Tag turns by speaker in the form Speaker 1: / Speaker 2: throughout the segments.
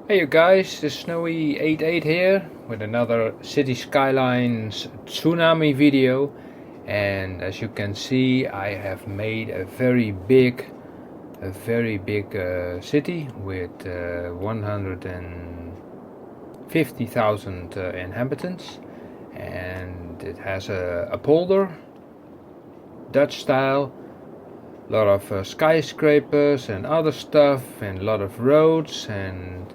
Speaker 1: Hey you guys, the Snowy 88 here with another City Skylines Tsunami video, and as you can see I have made a very big city with 150,000 inhabitants, and it has a polder, Dutch style, a lot of skyscrapers and other stuff, and a lot of roads and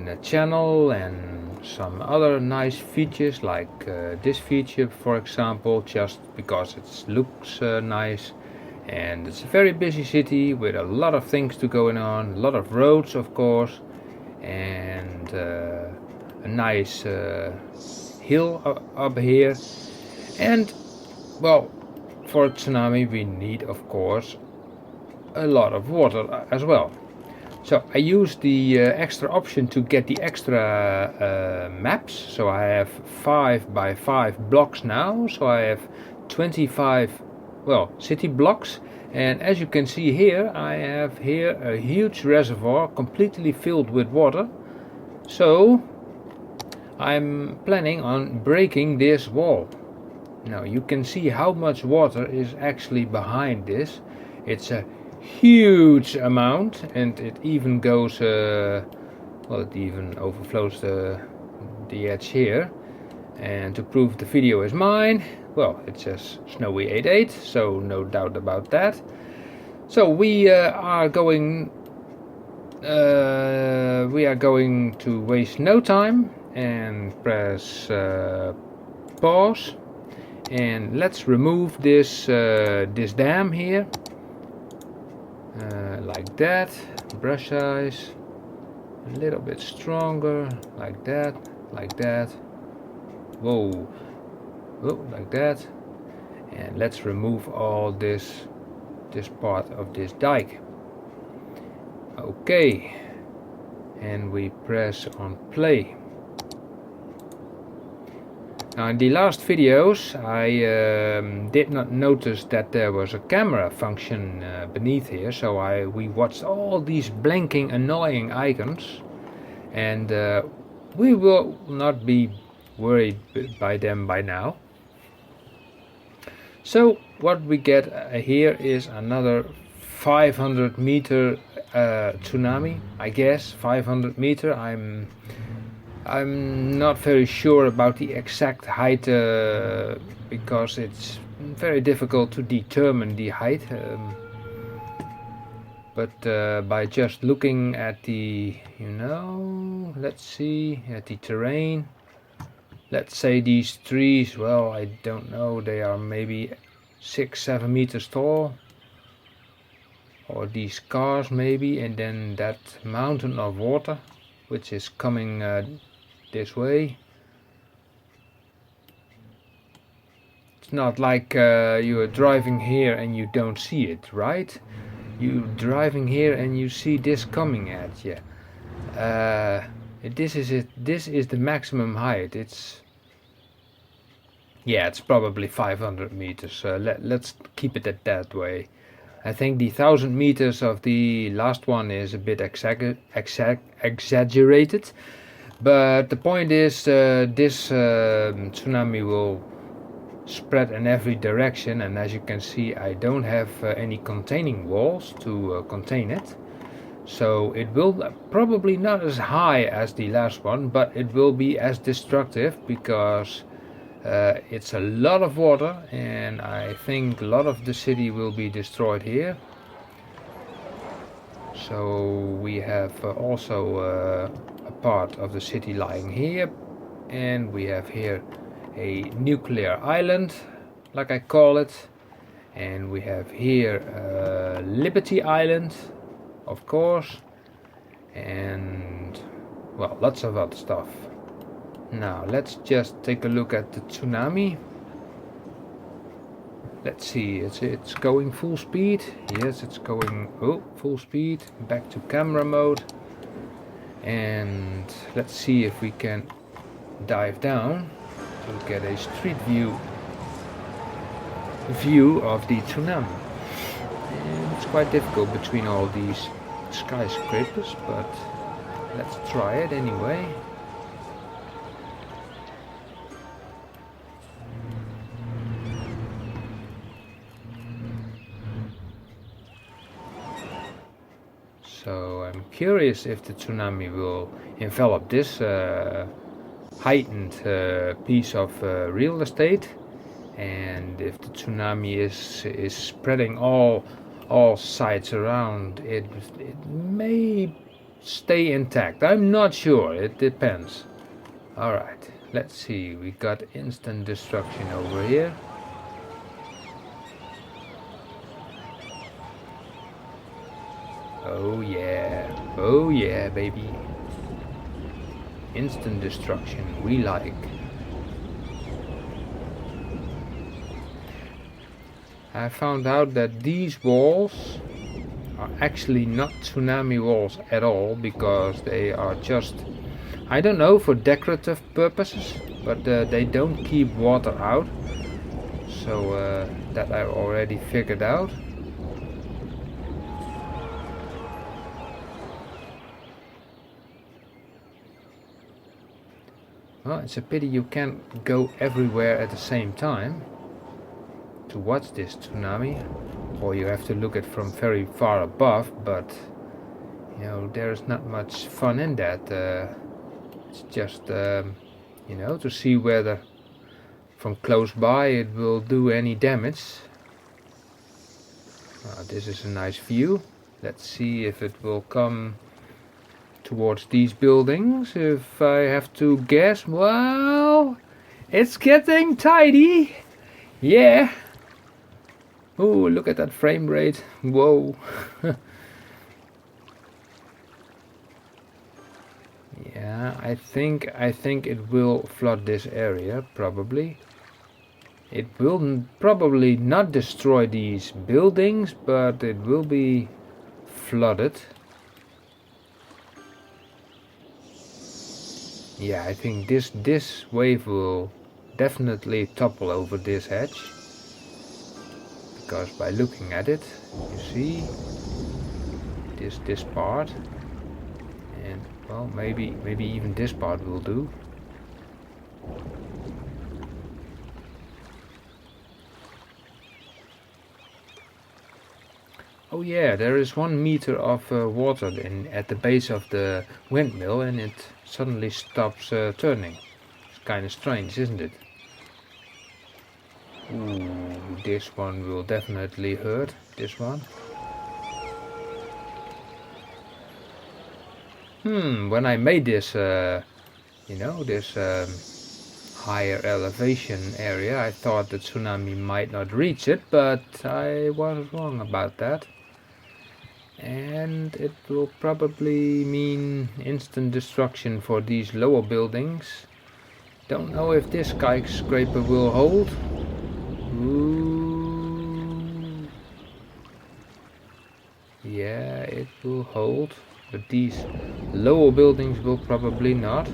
Speaker 1: a channel and some other nice features like this feature, for example, just because it looks nice. And it's a very busy city with a lot of things to going on, a lot of roads of course, and a nice hill up here. And well, for Tsunami we need of course a lot of water as well. So I use the extra option to get the extra maps. So I have 5 by 5 blocks now. So I have 25 city blocks. And as you can see here, I have here a huge reservoir completely filled with water. So I'm planning on breaking this wall. Now you can see how much water is actually behind this. It's a huge amount, and it even goes it even overflows the edge here. And to prove the video is mine, well, it says Snowy 88, so no doubt about that. So we are going to waste no time and press pause, and let's remove this dam here. Like that, brush size a little bit stronger, like that, whoa, like that. And let's remove all this part of this dike. Okay, and we press on play. Now in the last videos I did not notice that there was a camera function beneath here, so we watched all these blinking annoying icons, and we will not be worried by them by now. So what we get here is another 500 meter tsunami, I guess 500 meter. I'm not very sure about the exact height because it's very difficult to determine the height, but by just looking at the, let's see, at the terrain, let's say these trees, well, I don't know, they are maybe 6-7 meters tall, or these cars maybe, and then that mountain of water which is coming this way. It's not like you are driving here and you don't see it, right? You're driving here and you see this coming at you. This is it. This is the maximum height. It's probably 500 meters. Let's keep it at that way. I think the 1,000 meters of the last one is a bit exaggerated. But the point is, this tsunami will spread in every direction, and as you can see I don't have any containing walls to contain it. So it will probably not as high as the last one, but it will be as destructive because it's a lot of water, and I think a lot of the city will be destroyed here. So we have also a part of the city lying here, and we have here a nuclear island, like I call it, and we have here Liberty Island, of course, and well, lots of other stuff. Now let's just take a look at the tsunami. Let's see, it's going full speed. Yes, it's going full speed. Back to camera mode, and let's see if we can dive down to get a street view of the tsunami. And it's quite difficult between all these skyscrapers, but let's try it anyway. So I'm curious if the tsunami will envelop this heightened piece of real estate, and if the tsunami is spreading all sides around, it may stay intact. I'm not sure, it depends. Alright, let's see, we got instant destruction over here. Oh yeah baby. Instant destruction, we like. I found out that these walls are actually not tsunami walls at all, because they are just, I don't know, for decorative purposes, but they don't keep water out. So that I already figured out. Well, it's a pity you can't go everywhere at the same time to watch this tsunami, or you have to look at from very far above, but you know, there's not much fun in that. It's just you know, to see whether from close by it will do any damage. This is a nice view. Let's see if it will come towards these buildings. If I have to guess, well, it's getting tidy. Yeah. Oh, look at that frame rate. Whoa. Yeah, I think it will flood this area, probably. It will probably not destroy these buildings, but it will be flooded. Yeah, I think this wave will definitely topple over this hedge, because by looking at it, you see this part, and well, maybe even this part will do. Oh yeah, there is 1 meter of water at the base of the windmill, and it suddenly stops turning. It's kind of strange, isn't it? Ooh, this one will definitely hurt, this one. When I made this, you know, this higher elevation area, I thought the tsunami might not reach it, but I was wrong about that. And it will probably mean instant destruction for these lower buildings. Don't know if this skyscraper will hold. Ooh. Yeah, it will hold, but these lower buildings will probably not.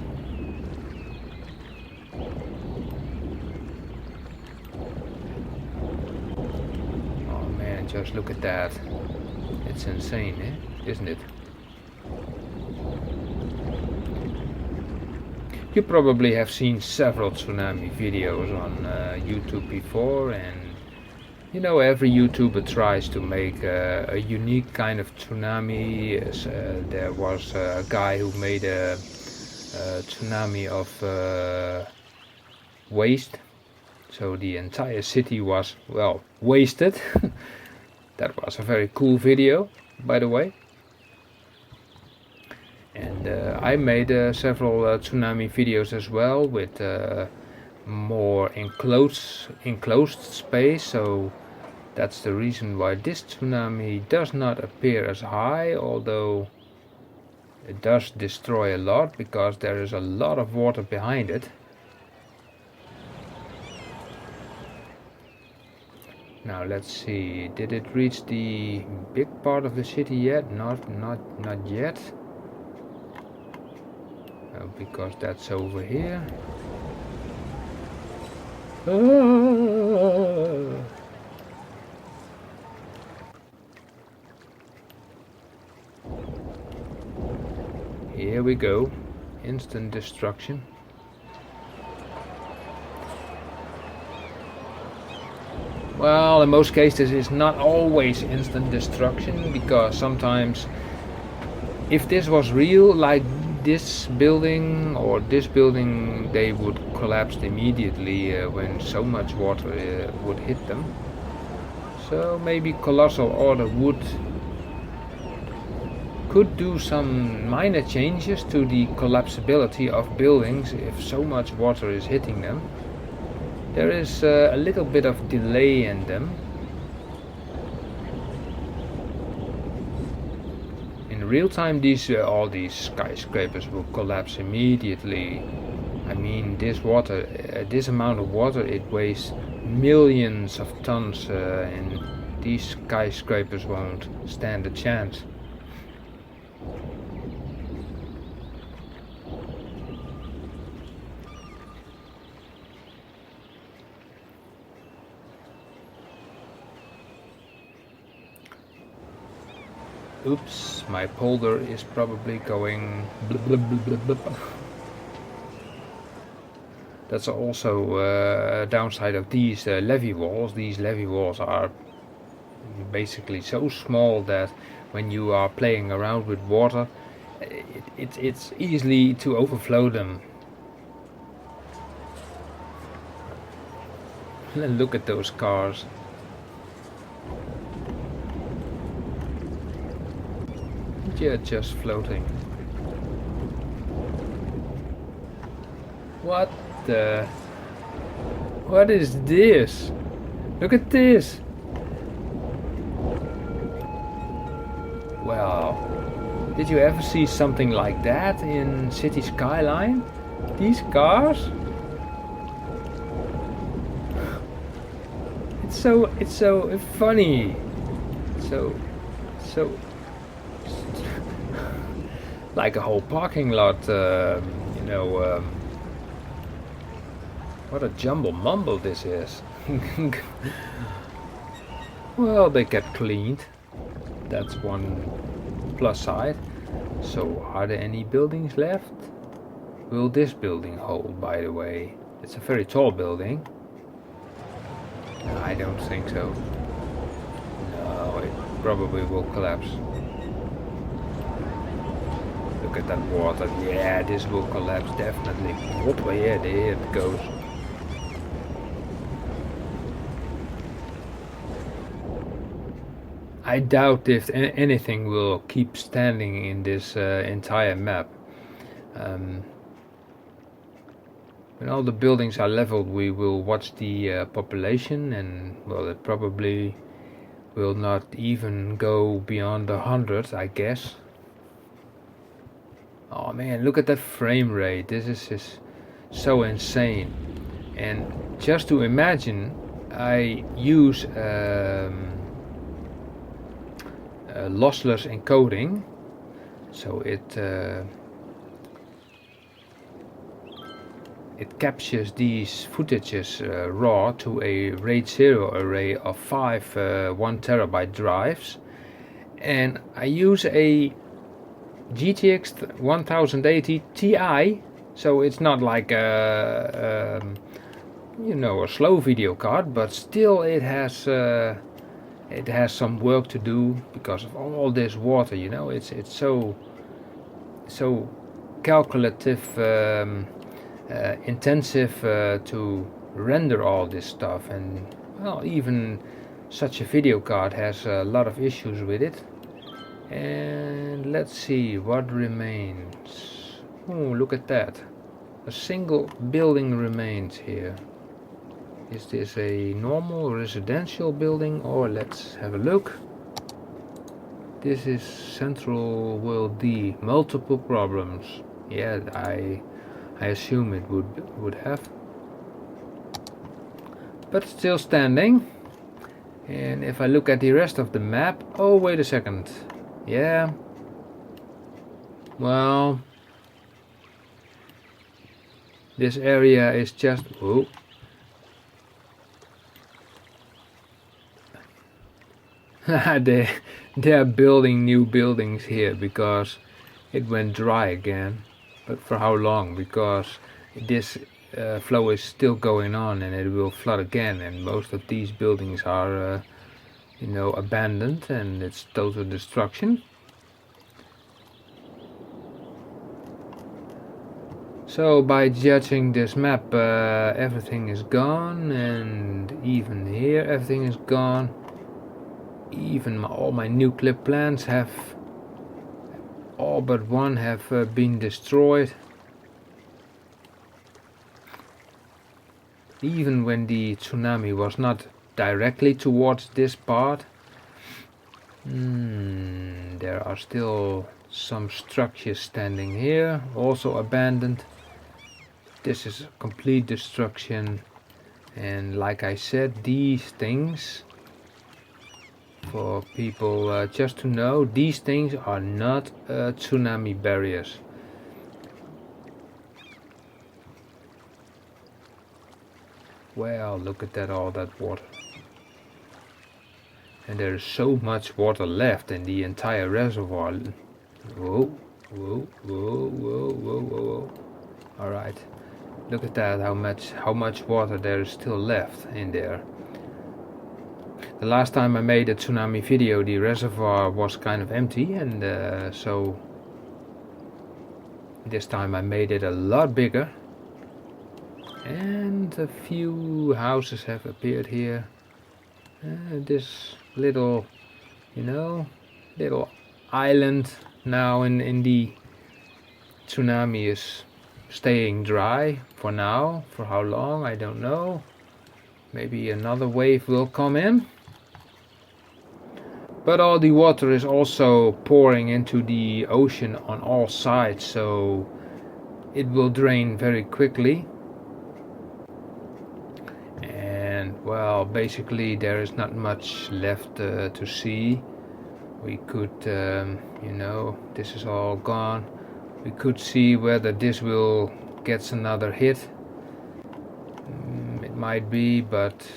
Speaker 1: Oh man, just look at that. It's insane, isn't it? You probably have seen several tsunami videos on YouTube before, and you know, every YouTuber tries to make a unique kind of tsunami. There was a guy who made a tsunami of waste, so the entire city was, well, wasted. That was a very cool video, by the way. And I made several tsunami videos as well, with more enclosed space, so that's the reason why this tsunami does not appear as high, although it does destroy a lot, because there is a lot of water behind it. Now let's see, did it reach the big part of the city yet? Not yet. Because that's over here. Here we go. Instant destruction. Well, in most cases it's not always instant destruction, because sometimes if this was real, like this building or this building, they would collapse immediately when so much water would hit them. So maybe Colossal Order could do some minor changes to the collapsibility of buildings if so much water is hitting them. There is a little bit of delay in them. In real time, all these skyscrapers will collapse immediately. I mean, this amount of water, it weighs millions of tons, and these skyscrapers won't stand a chance. Oops, my polder is probably going blub blub blub blub blub. That's also a downside of these levee walls. These levee walls are basically so small that when you are playing around with water, it's easily to overflow them. Look at those cars. They're just floating. What is this? Look at this. Wow. Did you ever see something like that in City Skyline? These cars? It's so funny. So like a whole parking lot, what a jumble mumble this is. Well, they get cleaned. That's one plus side. So, are there any buildings left? Will this building hold, by the way? It's a very tall building. No, I don't think so. No, it probably will collapse. Look at that water. Yeah, this will collapse definitely. What way? Yeah, there it goes. I doubt if anything will keep standing in this entire map. When all the buildings are leveled, we will watch the population, and well, it probably will not even go beyond 100, I guess. Oh man, look at that frame rate. This is just so insane. And just to imagine, I use lossless encoding, so it captures these footages raw to a RAID 0 array of 5 1 terabyte drives, and I use a GTX 1080 Ti, so it's not like a slow video card, but still it has some work to do because of all this water. It's so calculative, intensive to render all this stuff, and well, even such a video card has a lot of issues with it. And let's see what remains. Oh, look at that. A single building remains here. Is this a normal residential building, or let's have a look. This is Central World D. Multiple problems. Yeah, I assume it would have. But still standing. And if I look at the rest of the map, oh wait a second. Yeah. Well, this area is just they are building new buildings here because it went dry again. But for how long? Because this flow is still going on and it will flood again, and most of these buildings are abandoned and it's total destruction. So by judging this map, everything is gone, and even here everything is gone. Even all my nuclear plants have, all but one have been destroyed. Even when the tsunami was not directly towards this part, there are still some structures standing here, also abandoned. This is complete destruction, and like I said, these things, for people just to know, these things are not tsunami barriers. Well, look at that, all that water. And there is so much water left in the entire reservoir. Whoa, whoa, whoa, whoa, whoa, whoa. Alright. Look at that, how much water there is still left in there. The last time I made a tsunami video, the reservoir was kind of empty, and so this time I made it a lot bigger. And a few houses have appeared here. This little, little island now in the tsunami is staying dry for now. For how long, I don't know. Maybe another wave will come in. But all the water is also pouring into the ocean on all sides, so it will drain very quickly. And well, basically there is not much left to see. We could, this is all gone. We could see whether this will get another hit. It might be, but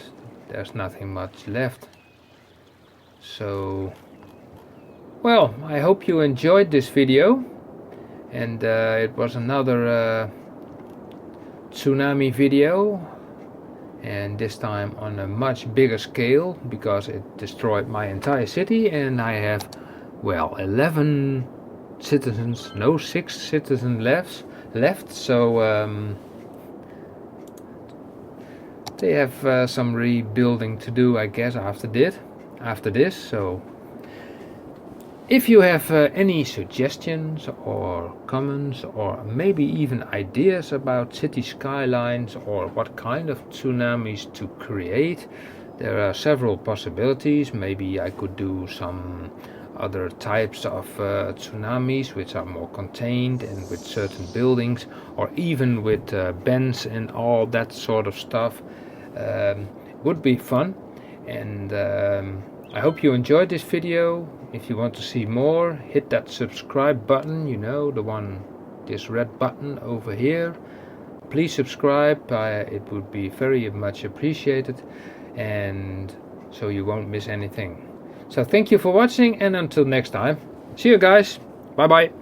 Speaker 1: there's nothing much left. So, well, I hope you enjoyed this video, and it was another tsunami video, and this time on a much bigger scale, because it destroyed my entire city, and I have, well, 11 citizens, no, 6 citizens left, so they have some rebuilding to do, I guess, after this. So if you have any suggestions or comments, or maybe even ideas about city skylines or what kind of tsunamis to create, there are several possibilities. Maybe I could do some other types of tsunamis which are more contained and with certain buildings, or even with bends and all that sort of stuff. Would be fun. And I hope you enjoyed this video. If you want to see more, hit that subscribe button, the one, this red button over here. Please subscribe, it would be very much appreciated, and so you won't miss anything. So thank you for watching, and until next time, see you guys, bye bye.